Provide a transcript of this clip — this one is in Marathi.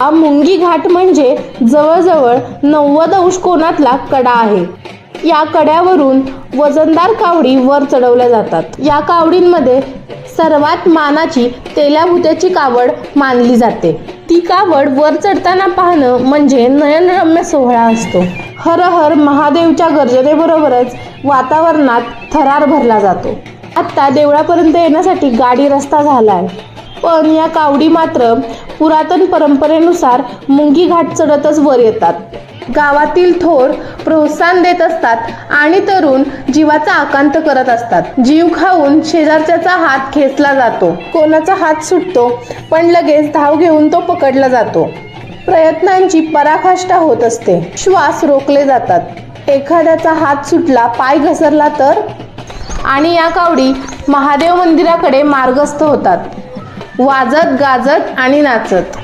हा मुंगी घाट म्हणजे जवळजवळ 90 अंश कोनातला कडा आहे। या कड्यावरून वजनदार कावडी वर चढवल्या जातात। या कावडींमध्ये सर्वात मानाची तेल्याभुत्याची कावड मानली जाते। ती कावड वर चढताना पाहणं म्हणजे नयनरम्य सोहळा असतो। हर हर महादेवच्या गर्जनेबरोबरच वातावरणात थरार भरला जातो। आता देवळापर्यंत येण्यासाठी गाडी रस्ता झालाय, पण या कावडी मात्र पुरातन परंपरेनुसार मुंगी घाट चढतच वर येतात। गावातील थोर प्रोत्साहन देत असतात आणि तरुण जीवाचा आकांत करत असतात। जीव खाऊन शेजारच्याचा हात खेचला जातो, कोणाचा हात सुटतो पण लगेच धाव घेऊन तो पकडला जातो। प्रयत्नांची पराकाष्ठा होत असते, श्वास रोखले जातात। एखाद्याचा हात सुटला, पाय घसरला तर, आणि या कावडी महादेव मंदिराकडे मार्गस्थ होतात, वाजत गाजत आणि नाचत।